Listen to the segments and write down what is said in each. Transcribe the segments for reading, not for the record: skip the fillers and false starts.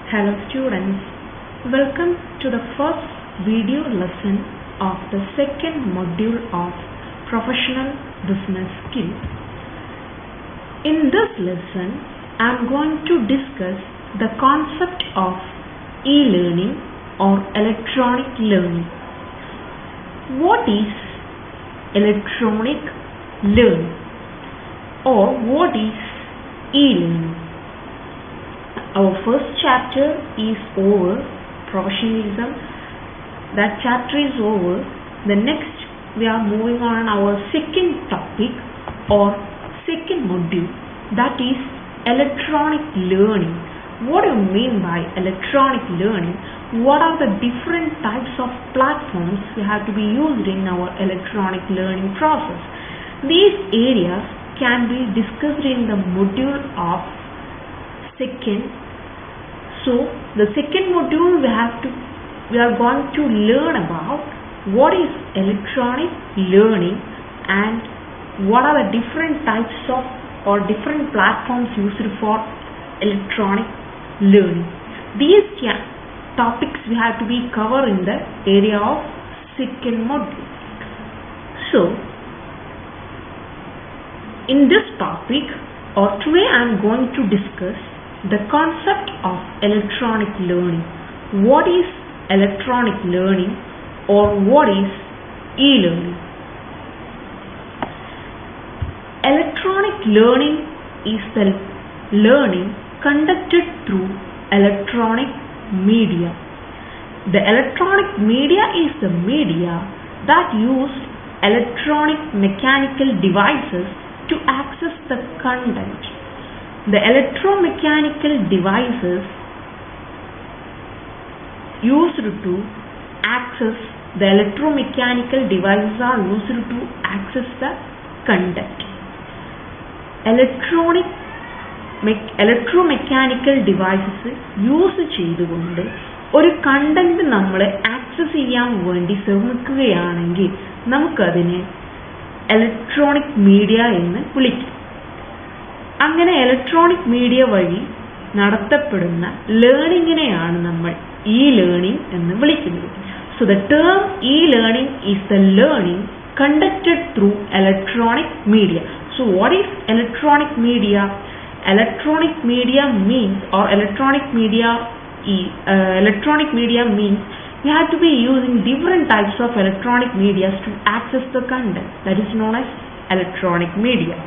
Hello students, welcome to the first video lesson of the second module of Professional Business Skills. In this lesson, I am going to discuss the concept of e-learning or electronic learning. What is electronic learning or what is e-learning? Our first chapter is over, professionalism. That chapter is over. The next we are moving on our second topic or second module, that is electronic learning. What do you mean by electronic learning? What are the different types of platforms we have to be used in our electronic learning process? These areas can be discussed in the module of second. So the second module we are going to learn about what is electronic learning and what are the different types of or different platforms used for electronic learning. These topics we have to be covered in the area of second module. So in this topic or today I am going to discuss the concept of electronic learning. What is electronic learning or what is e-learning? Electronic learning is the learning conducted through electronic media. The electronic media is the media that uses electronic mechanical devices to access the content. The electromechanical devices used to access the electromechanical devices are used to access the content. Electromechanical devices use ചെയ്തുകൊണ്ട് ഒരു content നമ്മൾ access ചെയ്യാൻ വേണ്ടി ശ്രമിക്കുകയാണെങ്കിൽ നമുക്കതിനെ electronic media എന്ന് വിളിക്കാം. അങ്ങനെ ഇലക്ട്രോണിക് മീഡിയ വഴി നടത്തപ്പെടുന്ന ലേണിങ്ങിനെയാണ് നമ്മൾ e-learning എന്ന് വിളിക്കുന്നത്. So the term e-learning is the learning conducted through electronic media. So what is electronic media? Electronic media means you have to be using different types of electronic media to access the content. That is known as electronic media.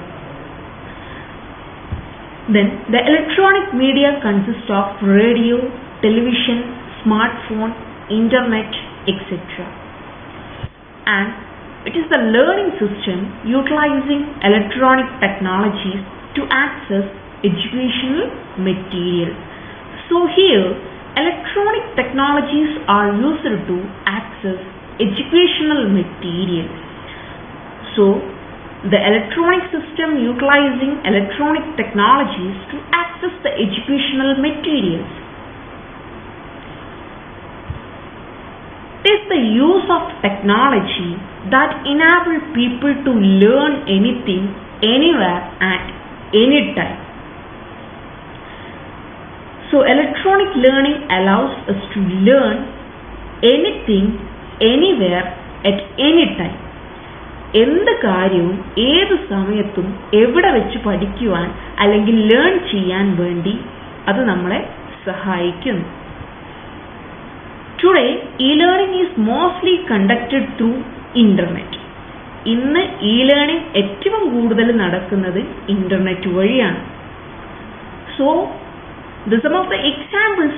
Then the electronic media consists of radio, television, smartphone, internet, etc. And it is the learning system utilizing electronic technologies to access educational material. So here electronic technologies are used to access educational material. So the electronic system utilizing electronic technologies to access the educational materials. It is the use of technology that enable people to learn anything, anywhere, at any time. So electronic learning allows us to learn anything, anywhere, at any time. എന്ത് കാര്യവും ഏത് സമയത്തും എവിടെ വെച്ച് പഠിക്കുവാൻ അല്ലെങ്കിൽ learn ചെയ്യാൻ വേണ്ടി അത് നമ്മളെ സഹായിക്കുന്നു. Today, e-learning is mostly conducted through internet. ഇന്ന് e-learning ഏറ്റവും കൂടുതൽ നടക്കുന്നത് ഇന്റർനെറ്റ് വഴിയാണ്. So, some of the examples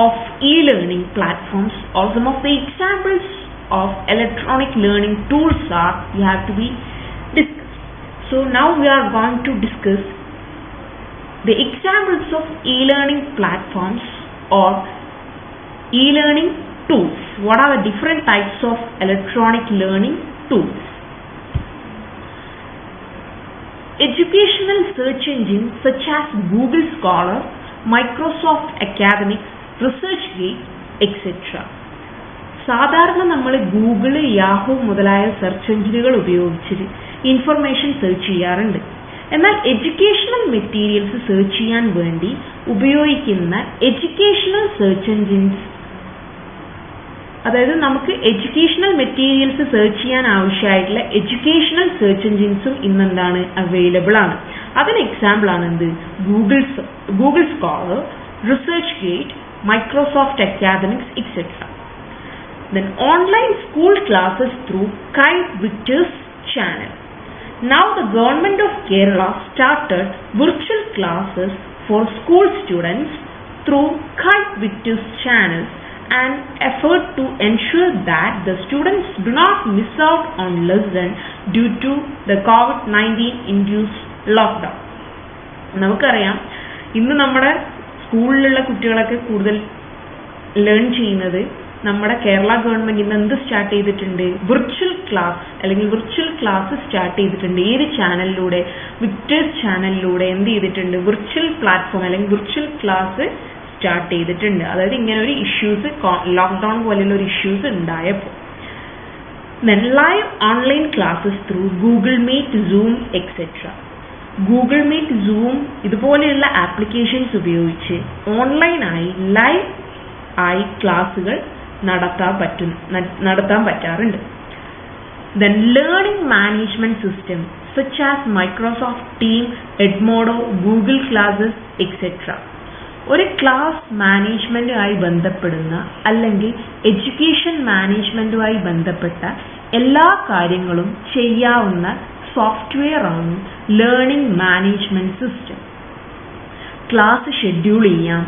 of e-learning platforms or some of the examples of electronic learning tools are you have to be discussed. So now we are going to discuss the examples of e-learning platforms or e-learning tools. What are the different types of electronic learning tools? Educational search engines such as Google Scholar, Microsoft Academic, ResearchGate, etc. സാധാരണ നമ്മൾ Google, Yahoo മുതലായ search എഞ്ചിനുകൾ ഉപയോഗിച്ച് information search ചെയ്യാറുണ്ട്. എന്നാൽ educational materials search ചെയ്യാൻ വേണ്ടി ഉപയോഗിക്കുന്ന എഡ്യൂക്കേഷണൽ സെർച്ച് എൻജിൻസ്, അതായത് നമുക്ക് എഡ്യൂക്കേഷണൽ മെറ്റീരിയൽസ് സെർച്ച് ചെയ്യാൻ ആവശ്യമായിട്ടുള്ള എഡ്യൂക്കേഷണൽ സെർച്ച് എൻജിൻസും ഇന്ന് എന്താണ് അവൈലബിൾ ആണ്. അതിന് എക്സാമ്പിൾ ആണ് എന്ത്? Google scholar, research gate, Microsoft academics etcetera. Then online school classes through Kite Victor's channel. Now the government of Kerala started virtual classes for school students through Kite Victor's channel, an effort to ensure that the students do not miss out on lesson due to the COVID-19 induced lockdown. നമുക്കറിയാം ഇന്ന് നമ്മുടെ സ്കൂളിലുള്ള കുട്ടികളൊക്കെ കൂടുതൽ learn ചെയ്യുന്നത് നമ്മുടെ Kerala government ഇന്ന് എന്ത് start ചെയ്തിട്ടുണ്ട്? വിർച്വൽ ക്ലാസ് അല്ലെങ്കിൽ വിർച്വൽ ക്ലാസ് സ്റ്റാർട്ട് ചെയ്തിട്ടുണ്ട്. ഏത് ചാനലിലൂടെ? വിക്ടേഴ്സ് ചാനലിലൂടെ എന്ത് ചെയ്തിട്ടുണ്ട്? വിർച്വൽ പ്ലാറ്റ്ഫോം അല്ലെങ്കിൽ വിർച്വൽ ക്ലാസ് സ്റ്റാർട്ട് ചെയ്തിട്ടുണ്ട്. അതായത് ഇങ്ങനെ ഒരു ഇഷ്യൂസ്, ലോക്ക്ഡൌൺ പോലെയുള്ള ഒരു ഇഷ്യൂസ് ഉണ്ടായപ്പോൾ. Then live online classes through Google Meet, Zoom, etc. Google Meet, Zoom ഇതുപോലെയുള്ള ആപ്ലിക്കേഷൻസ് ഉപയോഗിച്ച് ഓൺലൈനായി ലൈവ് ആയി ക്ലാസുകൾ നടത്താൻ പറ്റാറുണ്ട്. Then learning management systems such as Microsoft Teams, Edmodo, Google Classes, etc. ഒരു ക്ലാസ് മാനേജ്മെന്റുമായി ബന്ധപ്പെടുന്ന അല്ലെങ്കിൽ എഡ്യൂക്കേഷൻ മാനേജ്മെന്റുമായി ബന്ധപ്പെട്ട എല്ലാ കാര്യങ്ങളും ചെയ്യാവുന്ന സോഫ്റ്റ്വെയർ ആണ് learning management system. Class schedule ചെയ്യാം,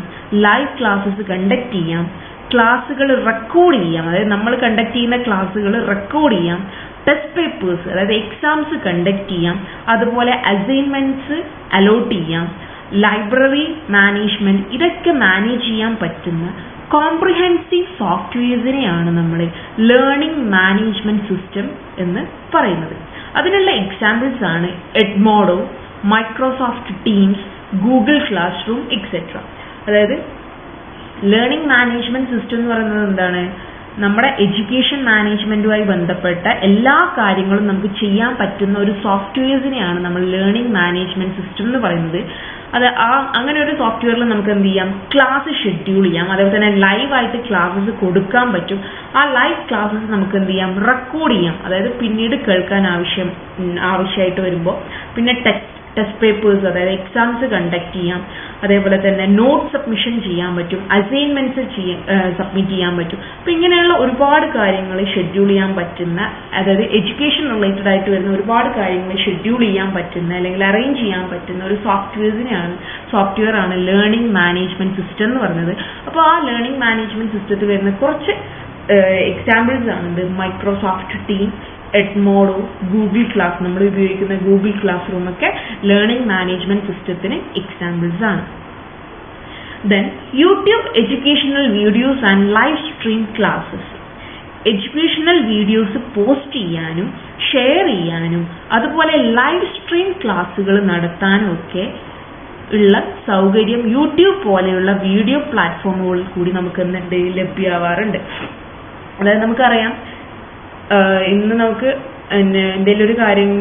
ലൈവ് ക്ലാസ്സസ് കണ്ടക്ട് ചെയ്യാം, ക്ലാസ്സുകൾ റെക്കോർഡ് ചെയ്യാം, അതായത് നമ്മൾ കണ്ടക്ട് ചെയ്യുന്ന ക്ലാസ്സുകൾ റെക്കോർഡ് ചെയ്യാം, ടെസ്റ്റ് പേപ്പേഴ്സ് അതായത് എക്സാംസ് കണ്ടക്ട് ചെയ്യാം, അതുപോലെ അസൈൻമെന്റ്സ് അലോട്ട് ചെയ്യാം, ലൈബ്രറി മാനേജ്മെന്റ്, ഇതൊക്കെ മാനേജ് ചെയ്യാൻ പറ്റുന്ന കോംപ്രിഹെൻസീവ് സോഫ്റ്റ്വെയർസിനെയാണ് നമ്മൾ ലേണിംഗ് മാനേജ്മെന്റ് സിസ്റ്റം എന്ന് പറയുന്നത്. അതിനുള്ള എക്സാമ്പിൾസ് ആണ് Edmodo, Microsoft Teams, Google Classroom etcetera. അതായത് ലേണിംഗ് മാനേജ്മെന്റ് സിസ്റ്റം എന്ന് പറയുന്നത് എന്താണ്? നമ്മുടെ എഡ്യൂക്കേഷൻ മാനേജ്മെന്റുമായി ബന്ധപ്പെട്ട എല്ലാ കാര്യങ്ങളും നമുക്ക് ചെയ്യാൻ പറ്റുന്ന ഒരു സോഫ്റ്റ്വെയർസിനെയാണ് നമ്മൾ ലേണിംഗ് മാനേജ്മെന്റ് സിസ്റ്റം എന്ന് പറയുന്നത്. അങ്ങനെ ഒരു സോഫ്റ്റ്വെയറിൽ നമുക്ക് എന്ത് ചെയ്യാം? ക്ലാസ് ഷെഡ്യൂൾ ചെയ്യാം, അതേപോലെ തന്നെ ലൈവായിട്ട് ക്ലാസ്സസ് കൊടുക്കാൻ പറ്റും. ആ ലൈവ് ക്ലാസ്സസ് നമുക്ക് എന്ത് ചെയ്യാം? റെക്കോർഡ് ചെയ്യാം, അതായത് പിന്നീട് കേൾക്കാൻ ആവശ്യമായിട്ട് വരുമ്പോൾ. പിന്നെ ടെസ്റ്റ് പേപ്പേഴ്സ് അതായത് എക്സാംസ് കണ്ടക്ട് ചെയ്യാം, അതേപോലെ തന്നെ നോട്ട് സബ്മിഷൻ ചെയ്യാൻ പറ്റും, അസൈൻമെന്റ്സ് സബ്മിറ്റ് ചെയ്യാൻ പറ്റും. അപ്പം ഇങ്ങനെയുള്ള ഒരുപാട് കാര്യങ്ങൾ ഷെഡ്യൂൾ ചെയ്യാൻ പറ്റുന്ന, അതായത് എഡ്യൂക്കേഷൻ റിലേറ്റഡ് ആയിട്ട് വരുന്ന ഒരുപാട് കാര്യങ്ങൾ ഷെഡ്യൂൾ ചെയ്യാൻ പറ്റുന്ന അല്ലെങ്കിൽ അറേഞ്ച് ചെയ്യാൻ പറ്റുന്ന ഒരു സോഫ്റ്റ്വെയർ ആണ് ലേണിംഗ് മാനേജ്മെന്റ് സിസ്റ്റം എന്ന് പറയുന്നത്. അപ്പോൾ ആ ലേണിംഗ് മാനേജ്മെന്റ് സിസ്റ്റത്തിൽ വരുന്ന കുറച്ച് എക്സാമ്പിൾസ് ആണ് മൈക്രോസോഫ്റ്റ് ടീം, എഡ്മോഡോ, ഗൂഗിൾ ക്ലാസ്, നമ്മൾ ഉപയോഗിക്കുന്ന ഗൂഗിൾ ക്ലാസ് റൂം ഒക്കെ ലേണിംഗ് മാനേജ്മെന്റ് സിസ്റ്റത്തിന് എക്സാമ്പിൾസ് ആണ്. Then YouTube educational videos and live stream classes. Educational videos post ചെയ്യാനും ഷെയർ ചെയ്യാനും അതുപോലെ ലൈവ് സ്ട്രീം ക്ലാസ്സുകൾ നടത്താനും ഒക്കെ ഉള്ള സൗകര്യം യൂട്യൂബ് പോലെയുള്ള വീഡിയോ പ്ലാറ്റ്ഫോമുകളിൽ കൂടി നമുക്ക് എന്തുണ്ട്? ലഭ്യമാവാറുണ്ട്. അതായത് നമുക്കറിയാം ഇന്ന് നമുക്ക് എന്തെങ്കിലും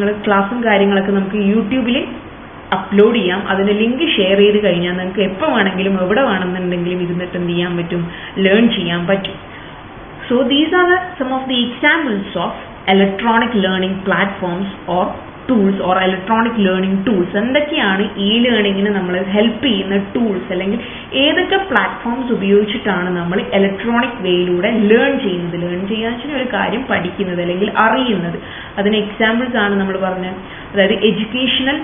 ഒരു ക്ലാസ്സും കാര്യങ്ങളൊക്കെ നമുക്ക് യൂട്യൂബിൽ അപ്ലോഡ് ചെയ്യാം. അതിന്റെ ലിങ്ക് ഷെയർ ചെയ്ത് കഴിഞ്ഞാൽ നമുക്ക് എപ്പോൾ വേണമെങ്കിലും എവിടെ വേണമെന്നുണ്ടെങ്കിലും ഇരുന്നിട്ട് എന്ത് ചെയ്യാൻ പറ്റും? ലേൺ ചെയ്യാൻ പറ്റും. So these are some of the examples of electronic learning platforms or tools or electronic learning tools. എന്തൊക്കെയാണ് ഈ ലേണിങ്ങിന് നമ്മൾ ഹെൽപ്പ് ചെയ്യുന്ന ടൂൾസ്, അല്ലെങ്കിൽ ഏതൊക്കെ പ്ലാറ്റ്ഫോംസ് ഉപയോഗിച്ചിട്ടാണ് നമ്മൾ ഇലക്ട്രോണിക് വേയിലൂടെ ലേൺ ചെയ്യുന്നത്? ലേൺ ചെയ്യാന്ന് വെച്ചാൽ ഒരു കാര്യം പഠിക്കുന്നത് അല്ലെങ്കിൽ അറിയുന്നത്. അതിന് എക്സാമ്പിൾസ് ആണ് നമ്മൾ പറഞ്ഞത്. അതായത് എഡ്യൂക്കേഷണൽ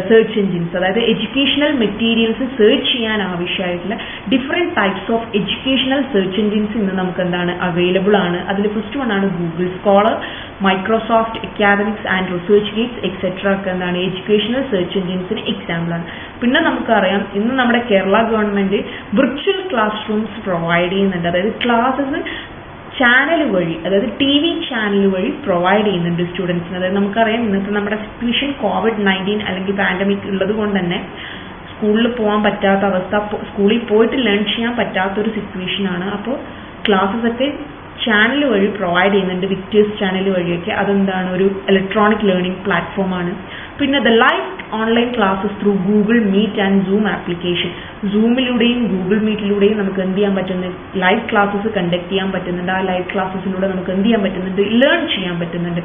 സെർച്ച് എൻജിൻസ്, അതായത് എഡ്യൂക്കേഷണൽ മെറ്റീരിയൽസ് സെർച്ച് ചെയ്യാൻ ആവശ്യമായിട്ടുള്ള different types of educational search engines ഇന്ന് നമുക്ക് എന്താണ്? അവൈലബിൾ ആണ്. അതിൽ ഫസ്റ്റ് വൺ ആണ് Google scholar, Microsoft academics and research Gates etcetera ഒക്കെ എന്താണ്? എഡ്യൂക്കേഷണൽ സെർച്ച് എൻജിൻസിന് എക്സാമ്പിൾ ആണ്. പിന്നെ നമുക്കറിയാം ഇന്ന് നമ്മുടെ Kerala government virtual class rooms provide ചെയ്യുന്നുണ്ട്. അതായത് ക്ലാസ്സസ് ചാനൽ വഴി, അതായത് TV ചാനൽ വഴി പ്രൊവൈഡ് ചെയ്യുന്നുണ്ട് സ്റ്റുഡൻസിന്. അതായത് നമുക്കറിയാം ഇന്നത്തെ നമ്മുടെ സിറ്റുവേഷൻ COVID-19 അല്ലെങ്കിൽ പാൻഡമിക് ഉള്ളത് കൊണ്ട് തന്നെ സ്കൂളിൽ പോകാൻ പറ്റാത്ത അവസ്ഥ, സ്കൂളിൽ പോയിട്ട് ലേൺ ചെയ്യാൻ പറ്റാത്തൊരു സിറ്റുവേഷനാണ്. അപ്പോൾ ക്ലാസ്സസ് ഒക്കെ ചാനൽ വഴി പ്രൊവൈഡ് ചെയ്യുന്നുണ്ട്, വിക്ടേഴ്സ് ചാനൽ വഴിയൊക്കെ. അതെന്താണ്? ഒരു ഇലക്ട്രോണിക് ലേണിംഗ് പ്ലാറ്റ്ഫോമാണ്. പിന്നെ the live online classes through Google Meet and Zoom application. സൂമിലൂടെയും ഗൂഗിൾ മീറ്റിലൂടെയും നമുക്ക് എന്ത് ചെയ്യാൻ പറ്റുന്നത്, ലൈവ് ക്ലാസ്സസ് കണ്ടക്ട് ചെയ്യാൻ പറ്റുന്നുണ്ട്. ആ ലൈവ് ക്ലാസ്സസിലൂടെ നമുക്ക് എന്ത് ചെയ്യാൻ പറ്റുന്നുണ്ട്, ലേൺ ചെയ്യാൻ പറ്റുന്നുണ്ട്.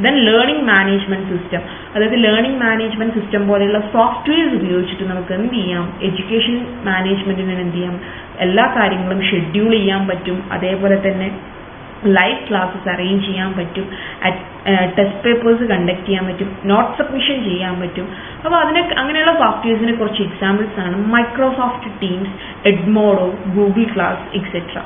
ദെൻ ലേണിംഗ് മാനേജ്മെന്റ് സിസ്റ്റം, അതായത് ലേണിംഗ് മാനേജ്മെന്റ് സിസ്റ്റം പോലെയുള്ള സോഫ്റ്റ്വെയർസ് ഉപയോഗിച്ചിട്ട് നമുക്ക് എന്ത് ചെയ്യാം, എഡ്യൂക്കേഷൻ മാനേജ്മെന്റിന് എന്ത് ചെയ്യാം, എല്ലാ കാര്യങ്ങളും ഷെഡ്യൂൾ ചെയ്യാൻ പറ്റും. അതേപോലെ തന്നെ ലൈവ് ക്ലാസ്സസ് അറേഞ്ച് ചെയ്യാൻ പറ്റും, ടെസ്റ്റ് പേപ്പേഴ്സ് കണ്ടക്ട് ചെയ്യാൻ പറ്റും, നോട്ട് സബ്മിഷൻ ചെയ്യാൻ പറ്റും. അപ്പോൾ അങ്ങനെയുള്ള സോഫ്റ്റ്വെയർസിനെ കുറച്ച് എക്സാമ്പിൾസ് ആണ് Microsoft Teams, Edmodo, Google class etcetera.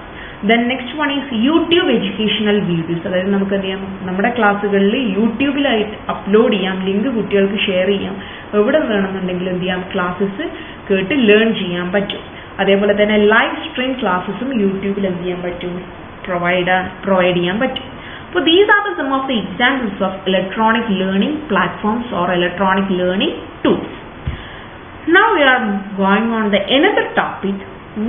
Then next one is YouTube educational videos. അതായത് നമുക്ക് എന്ത് ചെയ്യാം, നമ്മുടെ ക്ലാസ്സുകളിൽ യൂട്യൂബിലായിട്ട് അപ്ലോഡ് ചെയ്യാം, ലിങ്ക് കുട്ടികൾക്ക് ഷെയർ ചെയ്യാം. എവിടെ വേണമെന്നുണ്ടെങ്കിലും എന്ത് ചെയ്യാം, ക്ലാസ്സസ് കേട്ട് ലേൺ ചെയ്യാൻ പറ്റും. അതേപോലെ തന്നെ ലൈവ് സ്ട്രീം ക്ലാസ്സസും യൂട്യൂബിൽ എന്ത് ചെയ്യാൻ പറ്റും, പ്രൊവൈഡ് ചെയ്യാൻ പറ്റും. So these are some of the examples of electronic learning platforms or electronic learning tools. Now we are going on the another topic.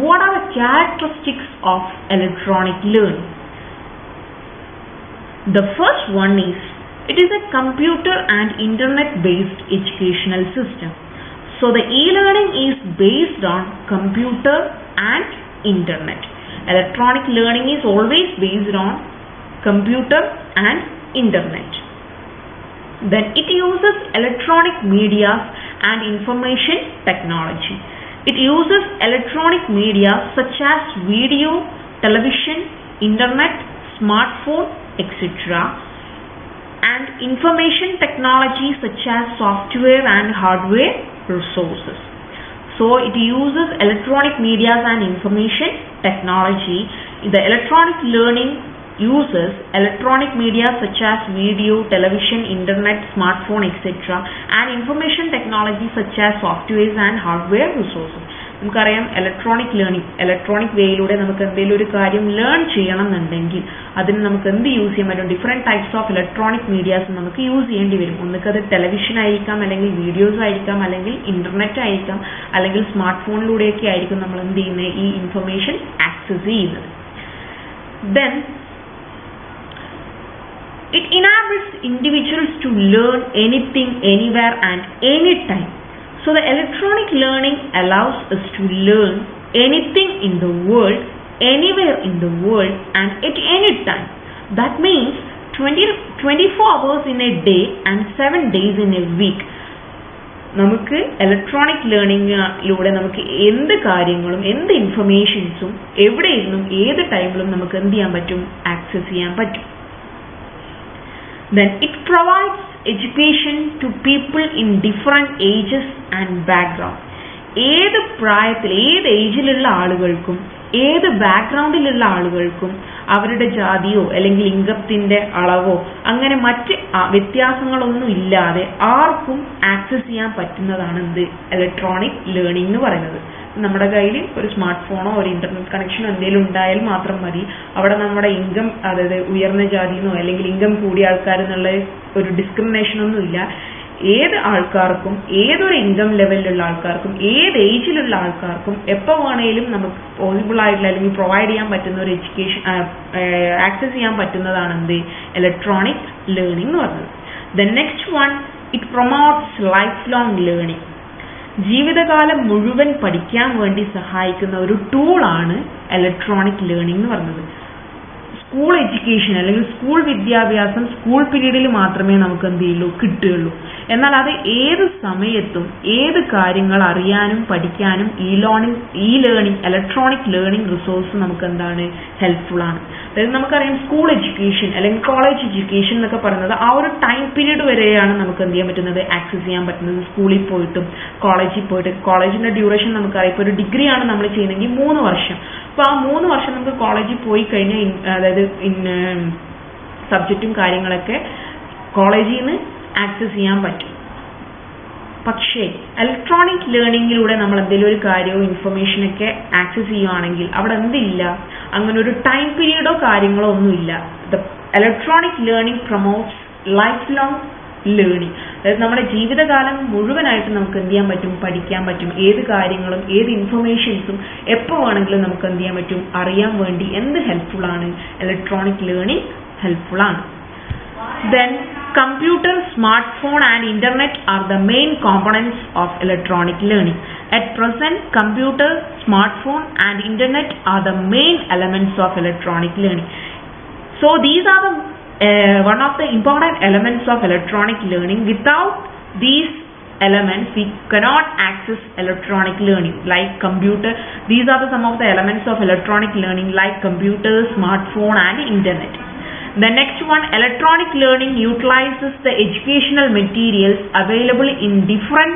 What are the characteristics of electronic learning? The first one is it is a computer and internet based educational system. So the e-learning is based on computer and internet. Electronic learning is always based on computer and internet. Then it uses electronic media and information technology. It uses electronic media such as video, television, internet, smartphone, etc. and information technology such as software and hardware resources. So it uses electronic media and information technology. The electronic learning uses electronic media such as video, television, internet, smartphone, etc. and information technology such as software and hardware resources. നമുക്കറിയാം electronic learning, electronic വേയിലൂടെ നമുക്ക് എന്തെങ്കിലും ഒരു കാര്യം learn ചെയ്യണം എന്നുണ്ടെങ്കിൽ അതിന് നമുക്ക് എന്ത് യൂസ് ചെയ്യാൻ പറ്റും, different types of electronic medias നമുക്ക് യൂസ് ചെയ്യേണ്ടി വരും. ഒന്നുക്കത് ടെലിവിഷൻ ആയിരിക്കാം, അല്ലെങ്കിൽ വീഡിയോസ് ആയിരിക്കാം, അല്ലെങ്കിൽ ഇന്റർനെറ്റ് ആയിരിക്കാം, അല്ലെങ്കിൽ സ്മാർട്ട് ഫോണിലൂടെയൊക്കെ ആയിരിക്കും നമ്മൾ എന്ത് ചെയ്യുന്നത്, ഈ ഇൻഫർമേഷൻ ആക്സസ് ചെയ്യുന്നത്. Then it enables individuals to learn anything, anywhere and anytime. So the electronic learning allows us to learn anything in the world, anywhere in the world and at any time. That means 24 hours in a day and 7 days in a week. നമുക്ക് electronic ലേണിംഗിലൂടെ നമുക്ക് എന്ത് കാര്യങ്ങളും എന്ത് ഇൻഫർമേഷൻസും എവിടെ ഇരുന്നും ഏത് ടൈമിലും നമുക്ക് എന്ത് ചെയ്യാൻ പറ്റും, ആക്സസ് ചെയ്യാൻ പറ്റും. Then it provides education to people in different ages and background. ഏത് പ്രായത്തിൽ, ഏത് ഏജിലുള്ള ആളുകൾക്കും ഏത് ബാക്ക്ഗ്രൗണ്ടിലുള്ള ആളുകൾക്കും അവരുടെ ജാതിയോ അല്ലെങ്കിൽ ലിംഗത്തിന്റെ അളവോ അങ്ങനെ മറ്റ് വ്യത്യാസങ്ങളൊന്നും ഇല്ലാതെ ആർക്കും ആക്സസ് ചെയ്യാൻ പറ്റുന്നതാണ് എന്ത്, ഇലക്ട്രോണിക് ലേണിംഗ് എന്ന് പറയുന്നത്. നമ്മുടെ കയ്യിൽ ഒരു സ്മാർട്ട് ഫോണോ ഒരു ഇന്റർനെറ്റ് കണക്ഷനോ എന്തെങ്കിലും ഉണ്ടായാൽ മാത്രം മതി. അവിടെ നമ്മുടെ ഇൻകം, അതായത് ഉയർന്ന ജാതിന്നോ അല്ലെങ്കിൽ ഇൻകം കൂടിയ ആൾക്കാരെന്നുള്ള ഒരു ഡിസ്ക്രിമിനേഷൻ ഒന്നും ഇല്ല. ഏത് ആൾക്കാർക്കും, ഏതൊരു ഇൻകം ലെവലിലുള്ള ആൾക്കാർക്കും, ഏത് ഏജിലുള്ള ആൾക്കാർക്കും എപ്പോൾ വേണേലും നമുക്ക് പോസിബിൾ ആയിട്ടുള്ള അല്ലെങ്കിൽ പ്രൊവൈഡ് ചെയ്യാൻ പറ്റുന്ന ഒരു എഡ്യൂക്കേഷൻ ആക്സസ് ചെയ്യാൻ പറ്റുന്നതാണ് എന്ത്, ഇലക്ട്രോണിക് ലേണിംഗ് എന്ന് പറയുന്നത്. The next one, it promotes life long learning. ജീവിതകാലം മുഴുവൻ പഠിക്കാൻ വേണ്ടി സഹായിക്കുന്ന ഒരു ടൂളാണ് ഇലക്ട്രോണിക് ലേണിംഗ് എന്ന് പറയുന്നത്. സ്കൂൾ എഡ്യൂക്കേഷൻ അല്ലെങ്കിൽ സ്കൂൾ വിദ്യാഭ്യാസം സ്കൂൾ പീരീഡിൽ മാത്രമേ നമുക്ക് എന്ത് ചെയ്യുള്ളൂ, കിട്ടുകയുള്ളൂ. എന്നാൽ അത് ഏത് സമയത്തും ഏത് കാര്യങ്ങൾ അറിയാനും പഠിക്കാനും ഈ ലേണിംഗ് ഇലക്ട്രോണിക് ലേണിംഗ് റിസോഴ്സ് നമുക്ക് എന്താണ്, ഹെൽപ്ഫുൾ ആണ്. അതായത് നമുക്കറിയാം സ്കൂൾ എഡ്യൂക്കേഷൻ അല്ലെങ്കിൽ കോളേജ് എഡ്യൂക്കേഷൻ എന്നൊക്കെ പറയുന്നത് ആ ഒരു ടൈം പീരീഡ് വരെയാണ് നമുക്ക് എന്ത് ചെയ്യാൻ പറ്റുന്നത്, ആക്സസ് ചെയ്യാൻ പറ്റുന്നത്. സ്കൂളിൽ പോയിട്ടും കോളേജിൽ പോയിട്ട്, കോളേജിന്റെ ഡ്യൂറേഷൻ നമുക്കറിയാം, ഇപ്പോൾ ഒരു ഡിഗ്രി ആണ് നമ്മൾ ചെയ്യുന്നതെങ്കിൽ 3 വർഷം. അപ്പോൾ ആ 3 വർഷം നമുക്ക് കോളേജിൽ പോയി കഴിഞ്ഞാൽ അതായത് സബ്ജക്റ്റും കാര്യങ്ങളൊക്കെ കോളേജിൽ നിന്ന് ആക്സസ് ചെയ്യാൻ പറ്റും. പക്ഷേ ഇലക്ട്രോണിക് ലേണിംഗിലൂടെ നമ്മൾ എന്തെങ്കിലും ഒരു കാര്യമോ ഇൻഫർമേഷനൊക്കെ ആക്സസ് ചെയ്യുകയാണെങ്കിൽ അവിടെ എന്തില്ല, അങ്ങനെ ഒരു ടൈം പീരീഡോ കാര്യങ്ങളോ ഒന്നുമില്ല. The electronic learning promotes life long learning. അതായത് നമ്മുടെ ജീവിതകാലം മുഴുവനായിട്ട് നമുക്ക് എന്ത് ചെയ്യാൻ പറ്റും, പഠിക്കാൻ പറ്റും. ഏത് കാര്യങ്ങളും ഏത് ഇൻഫർമേഷൻസും എപ്പോൾ വേണമെങ്കിലും നമുക്ക് എന്ത് ചെയ്യാൻ പറ്റും, അറിയാൻ വേണ്ടി എന്ത് ഹെൽപ്ഫുൾ ആണ്, ഇലക്ട്രോണിക് ലേണിംഗ് ഹെൽപ്ഫുൾ ആണ്. Then computer, smartphone and internet are the main components of electronic learning. At present, computer, smartphone and internet are the main elements of electronic learning. So these are the one of the important elements of electronic learning. Without these elements we cannot access electronic learning like computer. These are some of the elements of electronic learning like computer, smartphone and internet. The next one, electronic learning utilizes the educational materials available in different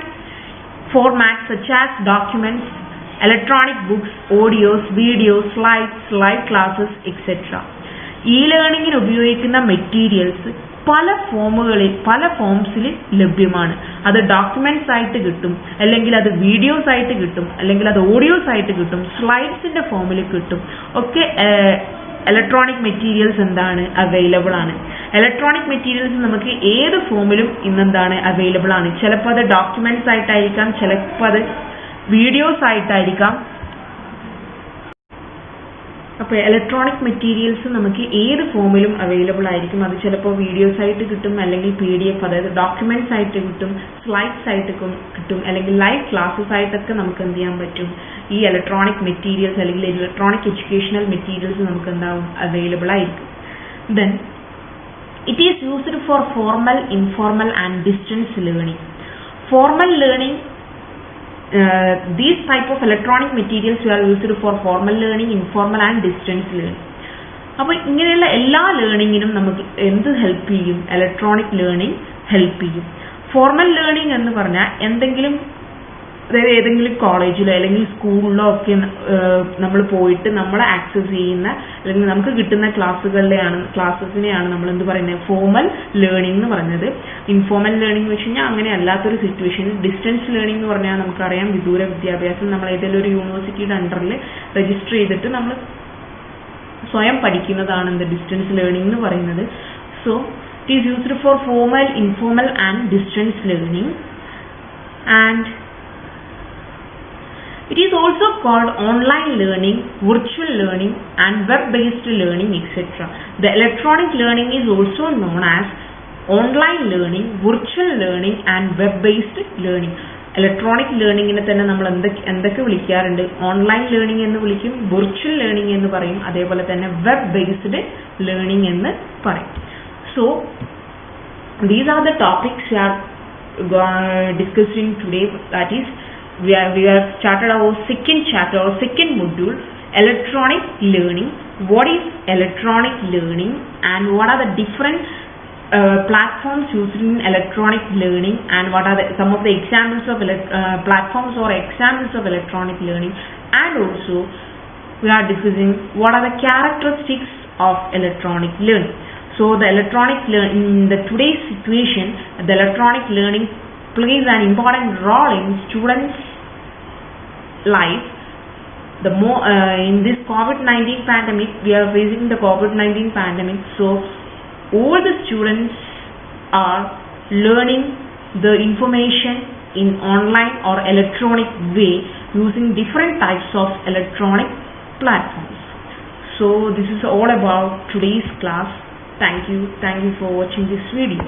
formats such as documents, electronic books, audios, videos, slides, live classes, etc. E-learning ഉപയോഗിക്കുന്ന materials പല ഫോംസിൽ ലഭ്യമാണ്. അത് documents ആയിട്ട് കിട്ടും, അല്ലെങ്കിൽ അത് videos ആയിട്ട് കിട്ടും, അല്ലെങ്കിൽ അത് ഓഡിയോസ് ആയിട്ട് കിട്ടും, സ്ലൈഡ്സിന്റെ ഫോമിൽ കിട്ടും. ഒക്കെ ഇലക്ട്രോണിക് മെറ്റീരിയൽസ് എന്താണ് അവൈലബിൾ ആണ്. ഇലക്ട്രോണിക് മെറ്റീരിയൽസ് നമുക്ക് ഏത് ഫോമിലും ഇന്നെന്താണ് അവൈലബിൾ ആണ്. ചിലപ്പോൾ അത് ഡോക്യുമെന്റ്സ് ആയിട്ടായിരിക്കാം, ചിലപ്പോൾ അത് വീഡിയോസ് ആയിട്ടായിരിക്കാം. അപ്പോൾ ഇലക്ട്രോണിക് മെറ്റീരിയൽസ് നമുക്ക് ഏത് ഫോമിലും അവൈലബിൾ ആയിരിക്കും. അത് ചിലപ്പോൾ വീഡിയോസ് ആയിട്ട് കിട്ടും, അല്ലെങ്കിൽ PDF അതായത് ഡോക്യുമെന്റ്സ് ആയിട്ട് കിട്ടും, സ്ലൈഡ്സ് ആയിട്ട് കിട്ടും, അല്ലെങ്കിൽ ലൈവ് ക്ലാസ്സസ് ആയിട്ടൊക്കെ നമുക്ക് എന്ത് ചെയ്യാൻ പറ്റും. ഈ ഇലക്ട്രോണിക് മെറ്റീരിയൽസ് അല്ലെങ്കിൽ ഇലക്ട്രോണിക് എഡ്യൂക്കേഷണൽ മെറ്റീരിയൽസ് നമുക്ക് എന്താവും അവൈലബിൾ ആയിരിക്കും. Then it is used for formal, informal and distance learning. Formal learning, these type of electronic materials are used for formal learning, informal and distance learning. അപ്പോൾ ഇങ്ങനെയുള്ള എല്ലാ ലേണിങ്ങിനും നമുക്ക് എന്ത് help ചെയ്യും? Electronic learning help ചെയ്യും. Formal learning എന്ന് പറഞ്ഞാൽ എന്തെങ്കിലും, അതായത് ഏതെങ്കിലും കോളേജിലോ അല്ലെങ്കിൽ സ്കൂളിലോ ഒക്കെ നമ്മൾ പോയിട്ട് നമ്മൾ ആക്സസ് ചെയ്യുന്ന അല്ലെങ്കിൽ നമുക്ക് കിട്ടുന്ന ക്ലാസ്സസിനെയാണ് നമ്മൾ എന്ത് പറയുന്നത്? ഫോർമൽ ലേണിംഗ് എന്ന് പറയുന്നത്. ഇൻഫോർമൽ ലേണിംഗ് എന്ന് വെച്ച് കഴിഞ്ഞാൽ അങ്ങനെ അല്ലാത്തൊരു സിറ്റുവേഷനിൽ. ഡിസ്റ്റൻസ് ലേണിംഗ് എന്ന് പറഞ്ഞാൽ നമുക്കറിയാം വിദൂര വിദ്യാഭ്യാസം. നമ്മൾ ഏതെങ്കിലും ഒരു യൂണിവേഴ്സിറ്റിയുടെ അണ്ടറിൽ രജിസ്റ്റർ ചെയ്തിട്ട് നമ്മൾ സ്വയം പഠിക്കുന്നതാണ് എന്ത് ഡിസ്റ്റൻസ് ലേണിംഗ് എന്ന് പറയുന്നത്. So it is used for formal, informal and distance learning. And it is also called online learning, virtual learning and web-based learning, etc. The electronic learning is also known as online learning, virtual learning and web-based learning. Electronic ലേണിംഗിനെ തന്നെ നമ്മൾ എന്തൊക്കെ വിളിക്കാറുണ്ട്? Online learning എന്ന് വിളിക്കും, virtual learning എന്ന് പറയും, അതേപോലെ തന്നെ വെബ് ബേസ്ഡ് ലേണിംഗ് എന്ന് പറയും. So these are the topics we are discussing today. That is, we have started our second chapter or second module, electronic learning. What is electronic learning and what are the different platforms used in electronic learning, and what are some of the examples of platforms or examples of electronic learning, and also we are discussing what are the characteristics of electronic learning. So the electronic learning, in the today's situation, the electronic learning plays an important role in students' life. The more in this COVID-19 pandemic, we are facing the COVID-19 pandemic. So all the students are learning the information in online or electronic way using different types of electronic platforms. So this is all about today's class. Thank you for watching this video.